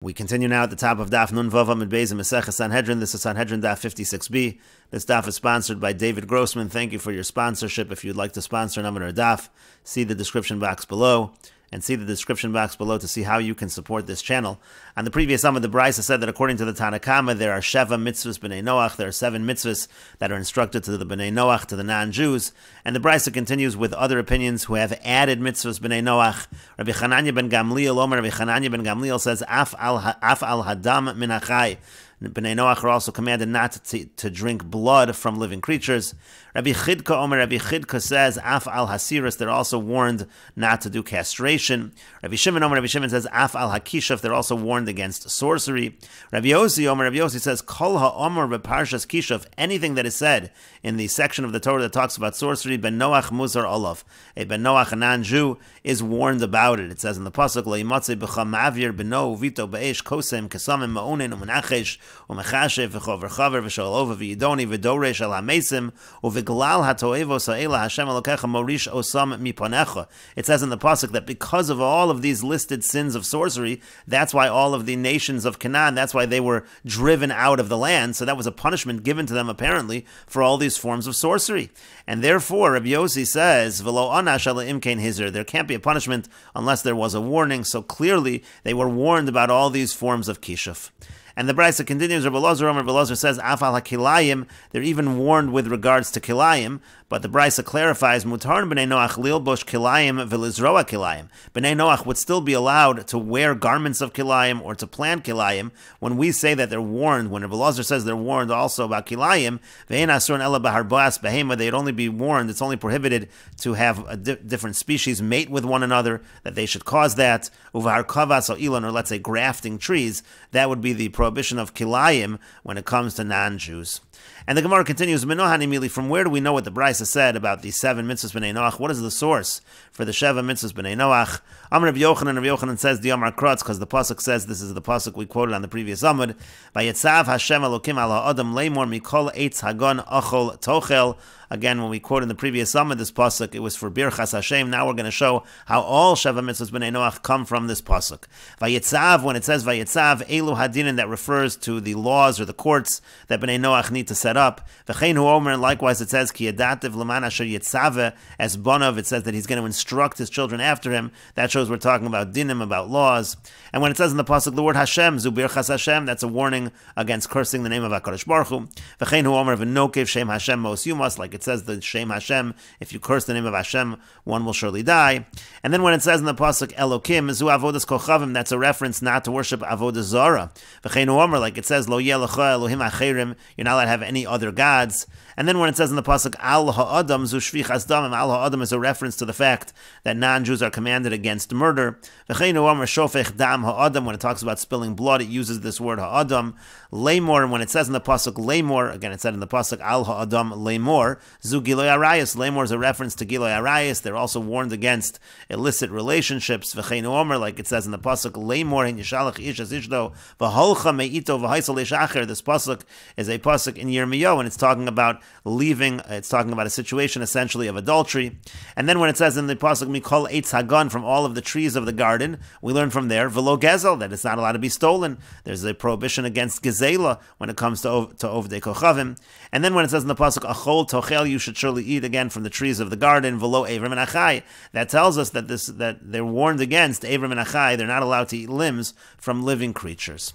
We continue now at the top of Daf Nun Vav Amud Beis in Meseches Sanhedrin. This is Sanhedrin Daf 56b. This Daf is sponsored by David Grossman. Thank you for your sponsorship. If you'd like to sponsor an Amud or Daf, see the description box below. And see the description box below to see how you can support this channel. On the previous Amud, the Brisa said that according to the Tanakama, there are Sheva mitzvahs b'nei Noach. There are 7 mitzvahs that are instructed to the b'nei Noach, to the non-Jews. And the Brisa continues with other opinions who have added mitzvahs b'nei Noach. Rabbi Chananya ben Gamliel, Omer Rabbi Chananya ben Gamliel says, Af al hadam min hachai. B'nei Noach are also commanded not to drink blood from living creatures. Rabbi Chidka Omer, Rabbi Chidka says, Af al hasiris, they're also warned not to do castration. Rabbi Shimon Omer, Rabbi Shimon says, Af al hakishaf, they're also warned against sorcery. Rabbi Yossi Omer, Rabbi Yossi says, Kol ha'omer b'parshas kishaf, anything that is said in the section of the Torah that talks about sorcery, ben Noach muzar olav, a ben Noach, a non-Jew, is warned about it. It says in the pasuk, Lo yimatzei b'cha ma'avir b'no vito b'esh kosem kesamim ma'onin u'menachesh u'mechashev v'cho v'chaver v'shol ova v'yidoni v'doresh al ha'mesim u'v'glal ha'toevo sa'ela Hashem elokecha morish osam miponecha. It says in the pasuk that because of all of these listed sins of sorcery, that's why all of the nations of Canaan, that's why they were driven out of the land. So that was a punishment given to them apparently for all these forms of sorcery. And therefore, Rabbi Yossi says, V'lo anash ala imkein hizer, there can't be a punishment unless there was a warning. So clearly, they were warned about all these forms of kishuf. And the Brisa continues, Rabbi Elazar says, Afal HaKilayim, they're even warned with regards to Kilayim, but the Brisa clarifies, Mutar b'nei Noach lilbosh Kilayim v'lizroa Kilayim. B'nei Noach would still be allowed to wear garments of Kilayim or to plant Kilayim. When we say that they're warned, when Rabbi Elazar says they're warned also about Kilayim, v'ein asurn ela b'harbas behema, they'd only be warned, it's only prohibited to have a different species mate with one another, that they should cause that, uvahar kavas or ilan, or let's say grafting trees, that would be the prohibition of Kilayim when it comes to non-Jews. And the Gemara continues, from where do we know what the Brisa said about the 7 mitzvahs b'nei Noach? What is the source for the 7 mitzvahs b'nei Noach? Amr Rabbi Yochanan says, the Amar Krotz, because the pasuk says, this is the pasuk we quoted on the previous Amud, Vayetzav Hashem Elokim al ha'adam leimor mikol eitz hagon achol tochel. Again, when we quote in the previous Amud, this pasuk, it was for Birchas Hashem. Now we're going to show how all 7 mitzvahs b'nei Noach come from this pasuk. Vayetzav, when it says Vayetzav, Elu hadinin, that refers to the laws or the courts that b'nei Noach need to set up. V'chein hu omer, likewise it says, Ki yadativ l'man asher yitzave as bonav, it says that he's going to instruct his children after him. That shows we're talking about dinim, about laws. And when it says in the pasuk the word Hashem, zu birchas Hashem, that's a warning against cursing the name of HaKadosh Baruch Hu. V'chein hu omer v'nokev shem Hashem mos yumas, like it says the Shem Hashem, if you curse the name of Hashem, one will surely die. And then when it says in the pasuk Elokim, zu avodas kochavim, that's a reference not to worship avodah zara. V'chein hu omer, like it says lo yeh lecha Elohim acherim, you're not allowed to have any other gods. And then when it says in the pasuk al ha'adam zu shvichas damim, al ha'adam is a reference to the fact that non-Jews are commanded against murder. V'chein hu omer shofech dam ha'adam, when it talks about spilling blood, it uses this word ha'adam. Lemor, when it says in the pasuk lemor, again it said in the pasuk al ha'adam lemor, zu giloy arayis, lemor is a reference to giloy arayis. They're also warned against illicit relationships. V'chein hu omer, like it says in the pasuk lemor hen yishalach ish as ishdo v'holcha me'ito v'haisel ishacher. This pasuk is a pasuk in Yirmiyahu, and it's talking about leaving, it's talking about a situation essentially of adultery. And then when it says in the pasuk mikol eitz hagan, from all of the trees of the garden, we learn from there v'lo gezel, that it's not allowed to be stolen. There's a prohibition against gezela when it comes to ovdei kochavim. And then when it says in the pasuk achol tochel, you should surely eat again from the trees of the garden v'lo evrim and achai, that tells us that they're warned against evrim and achai. They're not allowed to eat limbs from living creatures.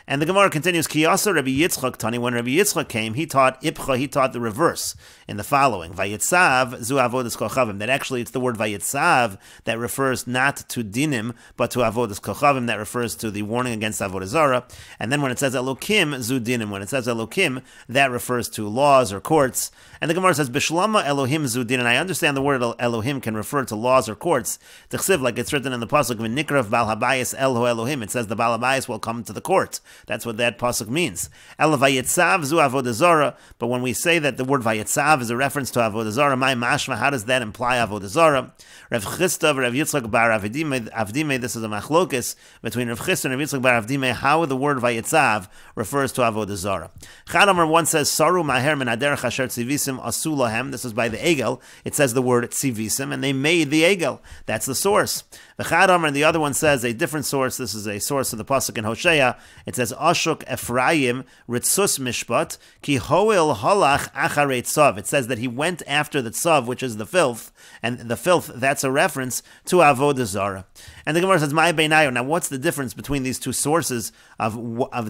And the Gemara continues, Kiyasa Rabbi Yitzchak Tani, when Rabbi Yitzchak came, he taught Ipcha, he taught the reverse in the following, Vayitzav zu avodas kochavim, that actually it's the word Vayitzav that refers not to dinim, but to avodas kochavim, that refers to the warning against avodah zara. And then when it says Elokim zu dinim, when it says Elokim, that refers to laws or courts. And the Gemara says, Bishlama Elohim zu din, and I understand the word Elohim can refer to laws or courts. T'chsiv, like it's written in the pasuk, V'nikrav bal habayis el ho Elohim, it says the bal habayis will come to the court. That's what that pasuk means. El vayitzav zu avodah zara. But when we say that the word vayitzav is a reference to avodah zara, my mashma, how does that imply avodah zara? Rav Chisda, Rav Yitzchak bar Avdime, this is a machlokes between Rav Chisda and Rav Yitzchak bar Avdime, how the word vayitzav refers to avodah zara. Chadamar one says, Saru maher min haderech asher tzivisim asu lahem. This is by the Egel. It says the word tzivisim, and they made the Egel. That's the source. V'chad Amar, and the other one says a different source. This is a source of the pasuk in Hosea. It says, Ashuk Ephraim ritzus mishpat ki hoil halach acharei tzav. It says that he went after the tzav, which is the filth, and the filth, that's a reference to avodah zarah. And the Gemara says, "My beinayu." Now, what's the difference between these two sources of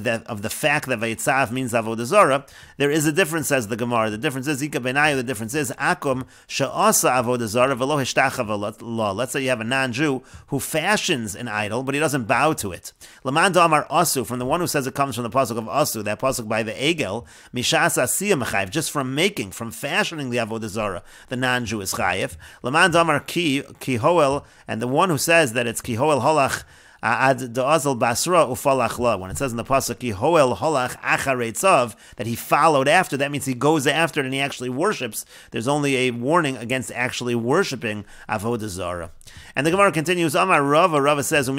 the fact that vayitzav means avodah zarah? There is a difference, says the Gemara. The difference is ika beinayu. The difference is akum she'asa avodah zarah v'lo hishtachav law. Let's say you have a non-Jew who fashions an idol, but he doesn't bow to it. Laman damar asu, from the one who says it comes from the pasuk of asu, that pasuk by the egel, mishas asiyah mechayev, just from fashioning the avodah zarah, the non-Jew is chayev. Laman damar ki hoel, and the one who says that it's ki hoel holach ad da'azal basra ufalach la. When it says in the pasuk ki hoel holach acharei tzav, that he followed after, that means he goes after it and he actually worships. There's only a warning against actually worshiping avodah zarah. And the Gemara continues, Amar Rava. Rava says, Is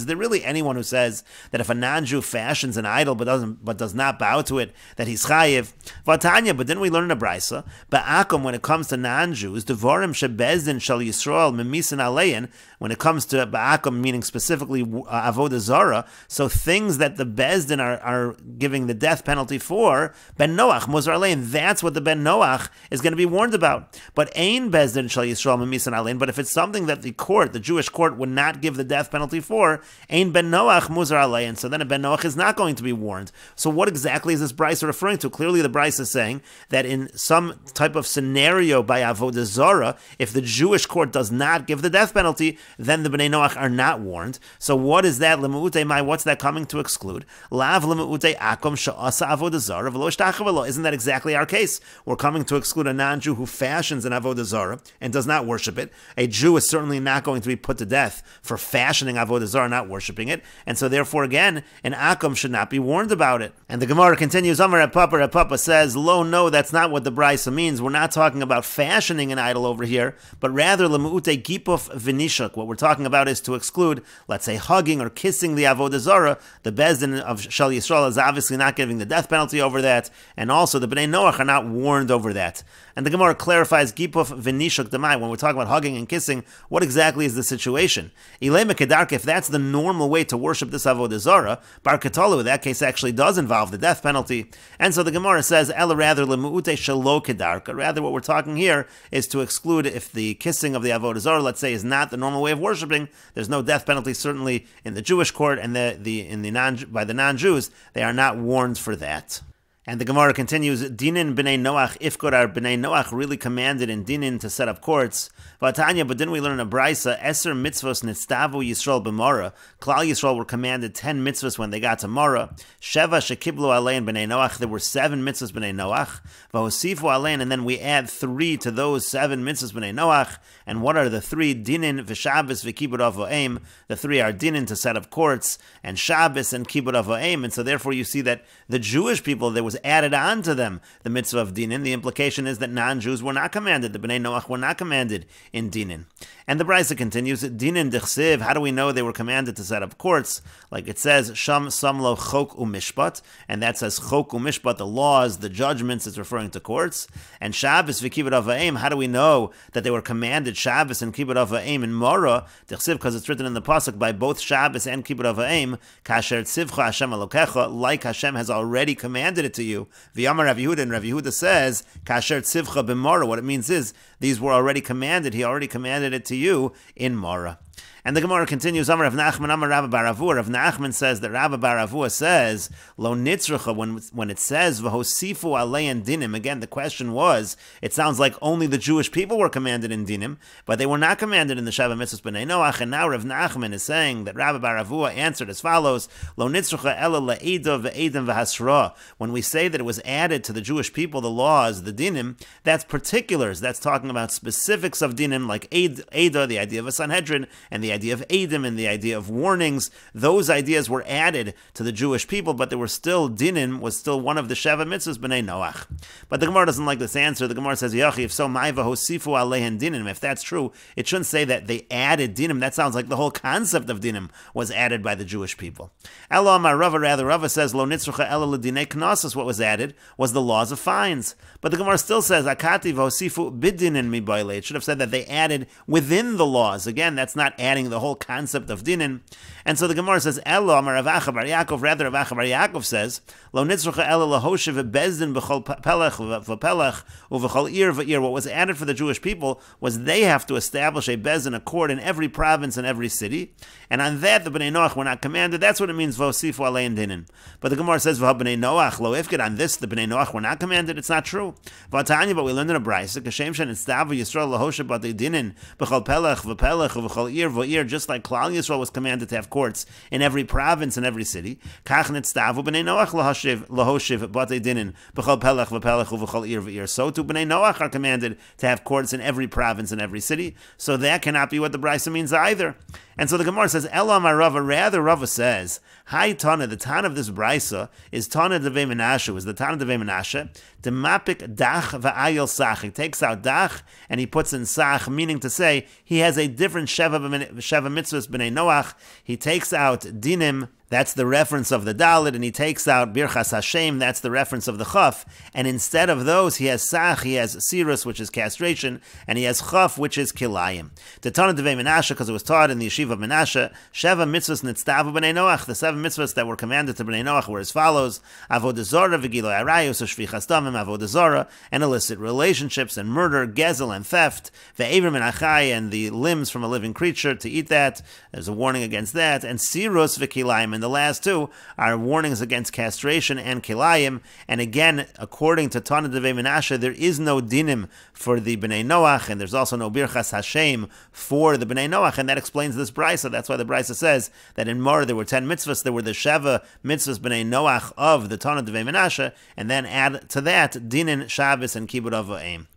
there really anyone who says that if a non-Jew fashions an idol but does not bow to it, that he's chayiv? Vatanya, but then we learn in a brisa, Ba'akum, when it comes to non-Jews, Devarim shebezdin shal Yisrael memisin alein, when it comes to Ba'akum, meaning specifically avodah zarah, so things that the bezdin are giving the death penalty for, ben Noach, muzar alein, that's what the ben Noach is going to be warned about. But Ein bezdin shal Yisrael memisan alein. But if it's something that the Jewish court, would not give the death penalty for, Ein ben Noach muzar alein. So then a ben Noach is not going to be warned. So what exactly is this brisa referring to? Clearly, the brisa is saying that in some type of scenario by avodah zarah, if the Jewish court does not give the death penalty, then the bnei Noach are not warned. So what is that? Lemu'utei mai. What's that coming to exclude? Lav lemu'utei akom she'asa avodah zarah v'lo ishtachav lo. Isn't that exactly our case? We're coming to exclude a non-Jew who fashions an avodah zarah and does not worship it. A Jew is certainly not going to be put to death for fashioning avodah zarah, not worshiping it, and so therefore again, an akum should not be warned about it. And the Gemara continues, Amar Reb Papa says, Lo, no, that's not what the brisa means. We're not talking about fashioning an idol over here, but rather lemu'ute gipuf v'nishuk. What we're talking about is to exclude, let's say, hugging or kissing the avodah zarah. The bezdin of Shal Yisrael is obviously not giving the death penalty over that, and also the bnei Noach are not warned over that. And the Gemara clarifies gipuf v'nishuk demai. When we're talking about hugging and kissing, what exactly is the situation? Ilema kedarka, if that's the normal way to worship this avodah zarah, bar katalu, that case actually does involve the death penalty. And so the Gemara says, ela rather lemu'ute shelo kedarka. Rather, what we're talking here is to exclude if the kissing of the avodah zarah, let's say, is not the normal way of worshiping. There's no death penalty, certainly in the Jewish court, and by the non-Jews, they are not warned for that. And the Gemara continues, Dinin b'nei Noach, if are b'nei Noach really commanded in Dinin to set up courts. Vatanya, but then we learn in a brisa, Eser mitzvos nitztavu Yisrael b'mara. Klal Yisrael were commanded 10 mitzvos when they got to Mara. Sheva shekiblu alein b'nei Noach, there were 7 mitzvos b'nei Noach. Vahosifu alein, and then we add 3 to those 7 mitzvos b'nei Noach. And what are the 3? Dinin v'Shabbos v'kibud avo'im. The 3 are Dinin to set up courts, and Shabbos and kibud avo'im. And so therefore you see that the Jewish people, there was added on to them the mitzvah of Dinin. The implication is that non-Jews were not commanded. The Bnei Noach were not commanded in Dinin. And the brisa continues, Dinin d'chsiv, how do we know they were commanded to set up courts? Like it says, Sham samlo chok umishpat, and that says chok umishpat, the laws, the judgments, it's referring to courts. And Shabbos v'kibud ava'im, how do we know that they were commanded Shabbos and kibud ava'im in Mara? D'chsiv, because it's written in the pasuk by both Shabbos and kibud ava'im, kasher tzivcha Hashem alokecha, like Hashem has already commanded it to you. V'yamar Rav Yehuda, and Rav Yehuda says, kasher tzivcha b'Mara, what it means is, these were already commanded, he already commanded it to you in Mara. And the Gemara continues, Amar Rav Nachman, Amar Rabba bar Avua. Rav Nachman says that Rabba bar Avua says, Lo nitzrucha, when it says, V'hosifu alein dinim, again, the question was, it sounds like only the Jewish people were commanded in dinim, but they were not commanded in the Shabbat Mitzvahs B'nai Noach, and now Rav Nachman is saying that Rabba bar Avua answered as follows, Lo nitzrucha ela le'eda ve'edim v'hasra. When we say that it was added to the Jewish people, the laws, the dinim, that's particulars, that's talking about specifics of dinim, like Eda, the idea of a Sanhedrin, and the idea of Eidim and the idea of warnings. Those ideas were added to the Jewish people, but there were still, Dinim was still one of the Sheva mitzvahs, B'nai Noach. But the Gemara doesn't like this answer. The Gemara says, Yachi, if so, Maiva Hosifu Alehen Dinim. If that's true, it shouldn't say that they added Dinim. That sounds like the whole concept of Dinim was added by the Jewish people. Elo Amar Rava, rather, Rava says, Lo Nitzrucha Ela L'Dinei Knossos, what was added was the laws of fines. But the Gemara still says, Akati V'Hosifu Bidinin Mi Boile. It should have said that they added within the laws. Again, that's not adding the whole concept of Dinin. And so the Gemara says, Elo Amar Rav Acha Bar Yaakov, rather Rav Acha Bar Yaakov says, Lo Nitzrucha Ela L'Hoshev Bezdin B'chol Pelech V'Pelech U'V'chol Ir V'Ir. What was added for the Jewish people was they have to establish a Bezdin, a court in every province and every city. And on that, the B'nai Noach were not commanded. That's what it means, V'Osifu Alein Dinin. But the Gemara says, V'B'nai Noach Lo Ifkid. On this, the B'nai Noach were not commanded. It's not true. V'Tanya, but we learned in a brayso, Kashem Shen Itzdav Yisrael L'Hoshev B'Tei Dinin B'chol Pelech V'Pelech U'V'chol Ir V'Ir. Just like Klal Yisrael was commanded to have courts in every province and every city. Kach Nitzdavu B'nai Noach L'Hoshev B'Tei Dinin B'chol Pelech V'Pelech U'V'chol Ir V'Ir. So too B'nai Noach are commanded to have courts in every province and every city. So that cannot be what the brayso means either. And so the Gemara says, Elo Amar Rava, rather Rava says, Hi Tana, the Tana of this brayso is Tana Devei Menashe, is the Tana Devei Menashe, Demapik Dach Va'ayil Sach. He takes out Dach and he puts in Sach, meaning to say he has a different Sheva mitzvahs B'nai Noach. He takes out Dinim, that's the reference of the Dalit, and he takes out Birchas Hashem, that's the reference of the Chaf, and instead of those, he has Sach, he has Sirus, which is castration, and he has Chaf, which is Kilayim. The Tana Devei Menashe, because it was taught in the Yeshiva of Menashe, Sheva mitzvahs nitztavu B'nai Noach, the 7 mitzvahs that were commanded to B'nai Noach were as follows: Avodah Zorah, V'giloi Arayos, Shvichas Damim, Avodah Zorah, and illicit relationships, and murder, Gezel, and theft, Ve'evrim and Achai, and the limbs from a living creature, to eat that. There's a warning against that, and Sirus V'kilayim, and the last two are warnings against castration and Kilayim. And again, according to Tana Devei Menashe, there is no dinim for the B'nai Noach, and there's also no Birchas Hashem for the B'nai Noach, and that explains this brayso. That's why the brayso says that in Mar there were 10 mitzvahs, there were the Sheva mitzvahs B'nai Noach of the Tana Devei Menashe, and then add to that Dinin, Shabbos, and Kibbud Av V'Aim.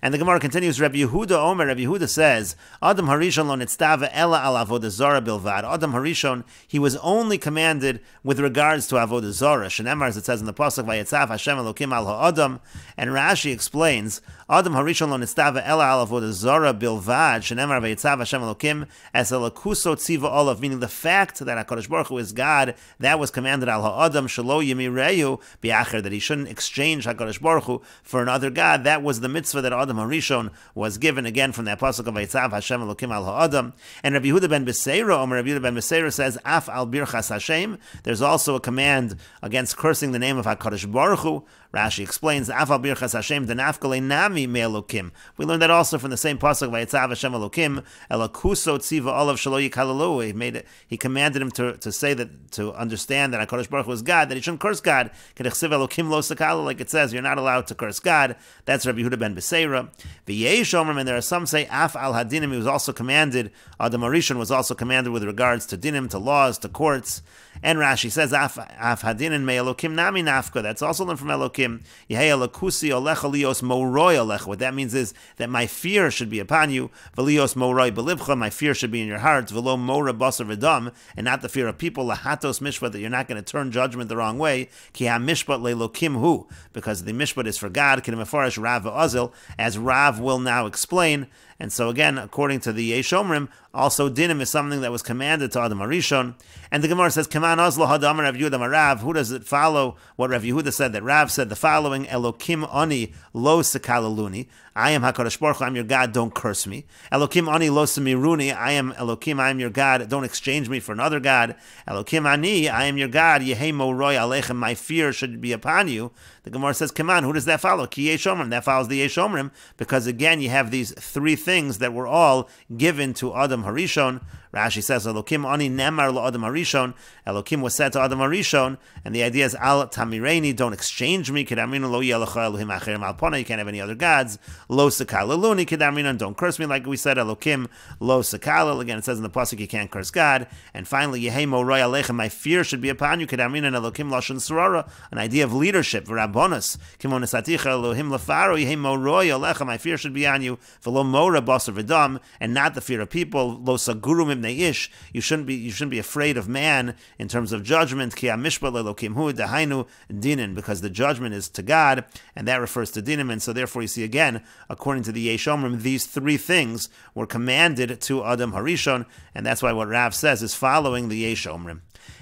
And the Gemara continues, Rabbi Yehuda Omer, Rabbi Yehuda says, Adam Harishon lo nitztava ela al avodah zara bilvad. Adam Harishon, he was only commanded with regards to avodah zara. Shenemar, as it says in the pasuk, Vayetzav Hashem Elokim al ha'adam. And Rashi explains, Adam Harishon lo nitztava ela al avodah zara bilvad. Shenemar Vayetzav Hashem Elokim as elakuso tziva olav. Meaning the fact that HaKadosh Baruch Hu is God, that was commanded al ha'adam shelo yimireyu bi'acher, that he shouldn't exchange HaKadosh Baruch Hu for another God. That was the mitzvah that Adam Harishon was given, again from the pasuk of Vayetzav Hashem Elokim al ha'adam. And Rabbi Yehuda ben Beseira, Rabbi Yehuda ben Beseira says, Af al birchas Hashem. There's also a command against cursing the name of HaKadosh Baruch Hu. Rashi explains, Af al birchas Hashem denafkale nami me Elokim. We learned that also from the same pasuk Vayetzav Hashem Elokim elakuso tziva olav shelo yikalalu. He commanded him to say that, to understand that HaKadosh Baruch Hu is God, that he shouldn't curse God. Kedechsiv Elokim lo sakala, like it says, you're not allowed to curse God. That's Rabbi Yehuda ben Beseira. V'yesh omrim, and there are some say Af al hadinim. He was also commanded. Adam Harishon was also commanded with regards to dinim, to laws, to courts. And Rashi says Af hadinim me Elokim nami nafka. That's also learned from Elokim. Yehei elokusi olecha lios moroi olecha. What that means is that my fear should be upon you. V'lios moroi belibcha. My fear should be in your heart. V'lo mora basar v'dam, and not the fear of people. Lahatos mishpat, that you're not going to turn judgment the wrong way. Ki ha mishpat le'lokim hu, because the mishpat is for God. K'nem afarish Rav v'azil, as Rav will now explain. And so again, according to the Yesh Omrim, also dinim is something that was commanded to Adam Harishon. And the Gemara says, Kaman Ozlo Hadam Rav Yehuda Rav. Who does it follow what Rav Yehuda said? That Rav said the following: Elokim ani lo sekalaluni. I am HaKadosh Baruch Hu, I am your God, don't curse me. Elokim ani lo semiruni. I am Elokim, I am your God, don't exchange me for another God. Elokim ani, I am your God, Yehei moroi alechem, my fear should be upon you. The Gemara says, come on, who does that follow? Ki Yesh Omrim. That follows the Yesh Omrim, because again, you have these three things that were all given to Adam Harishon. Rashi says, Elokim ani nemar lo Adam Harishon. Elokim was said to Adam Harishon, and the idea is, Al tamireni, don't exchange me. Kedamrinu lo yelecha Elohim acherim al pona. You can't have any other gods. Lo sekalaluni kedamrinu, don't curse me. Like we said, Elokim lo sekalal. Again, it says in the pasuk you can't curse God. And finally, Yehei moroi alechem, my fear should be upon you. Kedamrinu and Elokim lashon sorara, an idea of leadership. V'rabbonos kimonesaticha Elohim lefaro. Yehei moroi alecha, my fear should be on you. V'lo mora basar v'dam, and not the fear of people. Lo saguru mibnei ish. You shouldn't be afraid of man in terms of judgment. Ki hamishpat lelokim hu dahainu dinin, because the judgment is to God, and that refers to dinim. And so therefore you see again, according to the Yesh Omrim, these three things were commanded to Adam Harishon, and that's why what Rav says is following the Yesh Omrim.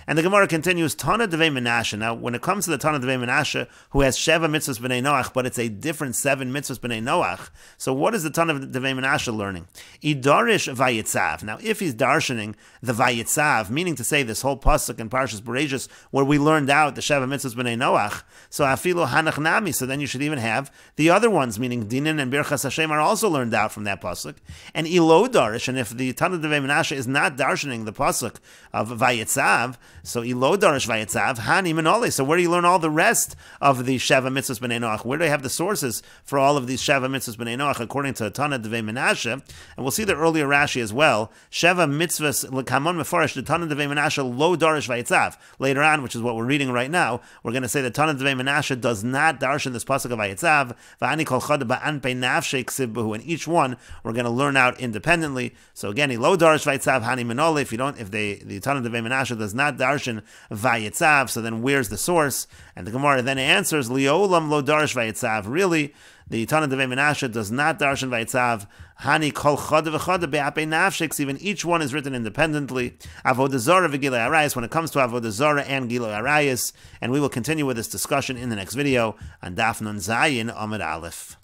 And the Gemara continues, Tana Devei Menashe. Now, when it comes to the Tana Devei Menashe, who has Sheva mitzvahs b'nei Noach, but it's a different 7 mitzvahs b'nei Noach, so what is the Tana Devei Menashe learning? Idarish vayitzav. Now, if he's darshaning the vayitzav, meaning to say this whole pasuk in Parshas Bereshis, where we learned out the Sheva mitzvahs b'nei Noach, so afilo hanach nami, so then you should even have the other ones, meaning Dinin and Birchas Hashem are also learned out from that pasuk. And ilo darish, and if the Tana Devei Menashe is not darshaning the pasuk of vayitzav, so ilo darish vayitzav hani minole. So where do you learn all the rest of the Sheva mitzvahs b'nei Noach? Where do they have the sources for all of these Sheva mitzvahs b'nei Noach according to Tana Devei Menashe? And we'll see the earlier Rashi as well. Sheva mitzvahs l'kamon mefarish the Tana Devei Menashe lo darish vayitzav. Later on, which is what we're reading right now, we're going to say that Tana Devei Menashe does not darshan this pasuk of vayitzav. V'ani kol chad ba'an pei nafshei ksiv b'hu. And each one we're going to learn out independently. So again, ilo darish vayitzav hani minole. If the Tana Devei Menashe does not darshan vayitzav, so then where's the source? And the Gemara then answers, Liolam lo darish vayitzav. Really, the Tana Devei Menashe does not darshan vayitzav. Hani kol chada v'chada be'apei nafshik. Even each one is written independently. Avodah Zarah v'gilui arayis. When it comes to Avodah Zarah and Gilui arayis, and we will continue with this discussion in the next video on Daf Nun Zayin Amud Aleph.